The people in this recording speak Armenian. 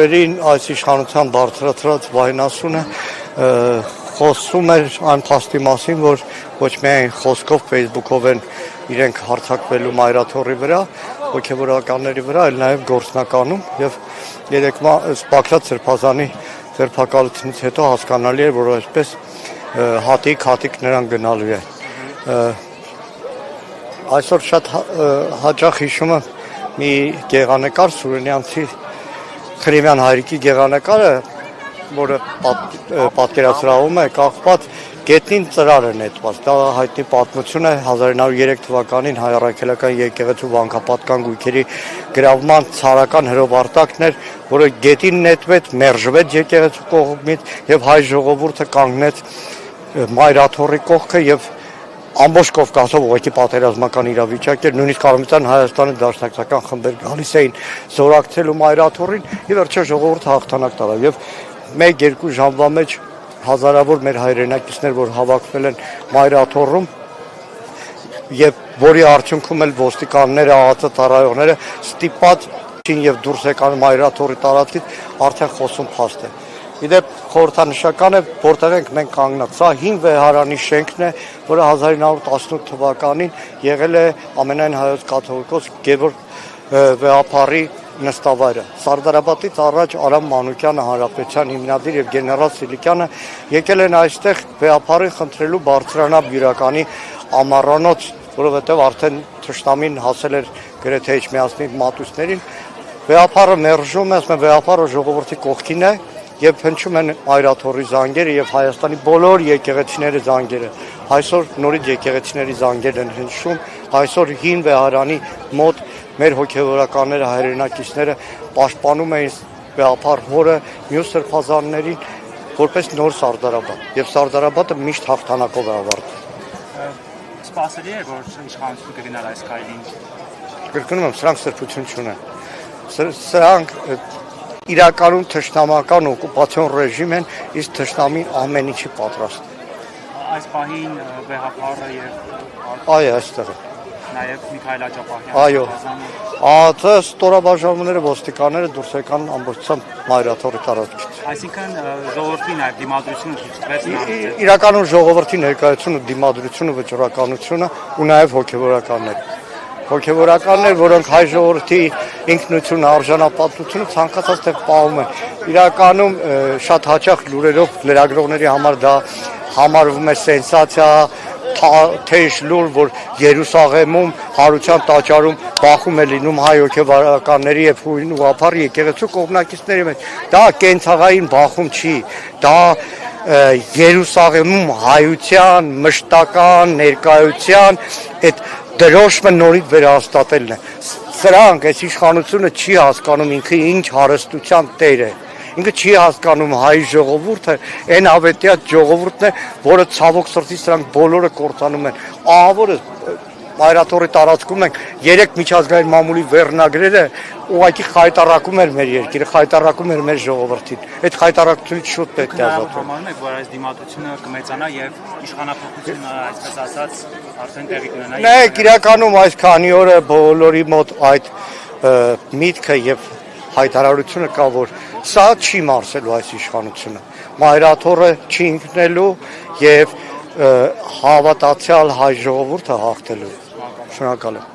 օրերին այս իշխանության բարձրացրած վայնասունը խոսում էր այն փաստի մասին, որ ոչ միայն խոսքով Facebook-ով են իրենք հարձակվելու Մայրաթորի վրա, հոգևորականների վրա, այլ նաև գործնականում եւ երեկվա Բաքրատ Սրբազանի ձերբակալությունից հետո հասկանալի է, որ այսպես հատիկ նրան գնալու է։ Այսօր շատ հաճախ հիշում եմ մի գեղանկար Սուրենյանցի Խրիմյան հայրիկի գեղանկարը, որը պատկերացրավում է կախված գետնին ծրար է նետված։ Դա հայտնի պատմություն է 1903 թվականին հայ առաքելական եկեղեցու վանքապատկան գույքերի գրավման ցարական հրովարտակն էր, որը գետին նետվեց, մերժվեց եկեղեցու կողմից եւ հայ ժողովուրդը կանգնեց Մայրաթորի կողքը եւ ամբողջ Կովկասով ուղղակի պատերազմական իրավիճակ էր, նույնիսկ Արևմտյան Հայաստանի դաշնակցական խմբեր գալիս էին զորակցելու Մայրաթորին եւ վերջը ժողովուրդը հաղթանակ տարավ եւ 1-2 ժամվա մեջ հազարավոր մեր հայրենակիցներ, որ հավաքվել են Մայրաթորում եւ որի արդյունքում էլ ոստիկանները, ԱԱԾ ծառայողները ստիպած եւ դուրս եկան Մայրաթորի տարածքից, արդեն խոսում փաստ է։ Իդեպ խորհրդանշական է, որտեղ ենք մենք կանգնած։ Սա հին վեհարանի շենքն է, որը 1918 թվականին եղել է ամենայն հայոց կաթողիկոս Գևորգ վեհափառի նստավայրը։ Սարդարապետից առաջ Արամ Մանուկյանը, Հանրապետության հիմնադիր եւ գեներալ Սիլիկյանը եկել են այստեղ վեհափառին խնդրելու բարձրանալ բյուրականի ամառանոց, որովհետեւ արդեն թշնամին հասել էր գրեթե Էջմիածնի մատույցներին։ Վեհափառը մերժում է, ասում է վեհափառը ժողովրդի կողքին է եւ հնչում են Մայրաթորի զանգերը եւ Հայաստանի բոլոր եկեղեցիների զանգերը։ Այսօր նորից եկեղեցիների զանգերն են հնչում, այսօր հին վեհարանի մոտ մեր հոգևորականները, հայրենակիցները պաշտպանում էին վեհափառ հորը, մյուս սրբազաններին որպես նոր Սարդարապատ եւ Սարդարապատը միշտ հաղթանակով է ավարտվում։ Սպասելի է, որ իշխանությունը կգնար այս քայլին։ Կրկնում եմ, սրանք սրբություն չունեն։ Սրանք իրականում թշնամական օկուպացիոն ռեժիմ են, իսկ թշնամին ամեն ինչի պատրաստ է։ Այս պահին վեհափառը եւ այո, այստեղ է։ Նաեւ Միքայել Աջապահյանը։ Այո։ ԱԱՑ ստորաբաժանումները, ոստիկանները դուրս եկան ամբողջությամբ Մայրաթորի տարածքից։ Այսինքն ժողովրդի նաեւ դիմադրությունը ցույց Իրականում ժողովրդի ներկայությունը, դիմադրությունը, վճռականությունը ու նաեւ հոգևորականները։ Հոգևորականներ, որոնք հայ ժողովրդի ինքնությունը, արժանապատվությունը ցանկացած տեղ պահում են։ Իրականում շատ հաճախ լուրերով լրագրողների համար դա համարվում է սենսացիա, թեժ լուր, որ Երուսաղեմում հարության տաճարում բախում է լինում հայ հոգևորականների եւ ուղղափառ եկեղեցու կողմնակիցների մեջ։ Դա կենցաղային բախում չի, դա Երուսաղեմում հայության մշտական ներկայության այդ դրոշը նորից վերահաստատելն է։ Սրանք այս իշխանությունը չի հասկանում ինքը ինչ հարստության տեր է։ Ինքը չի հասկանում հայ ժողովուրդը, այն ավետյաց ժողովուրդն է, որը ցավոք սրտի սրանք բոլորը կործանում են։ Ահավոր է Մայրաթորի տարածքում ենք 3 միջազգային մամուլի վերնագրերը ուղղակի խայտարակում էր մեր երկիրը, խայտարակում էր մեր ժողովրդին։ Այդ խայտարակությունից շուտ պետք է ազատվել։ Համարում եք, որ այս դիմադրությունը կմեծանա եւ իշխանապողությունը, այսպես ասած, արդեն տեղի կունենա։ Նայեք, իրականում այս քանի օրը բոլորի մոտ այդ միտքը եւ հայտարարությունը կա, որ սա չի մարսելու այս իշխանությունը։ Մայրաթորը չի ինքնելու եւ հավատացյալ հայ ժողովուրդը հաղթելու։ Շնորհակալ եմ։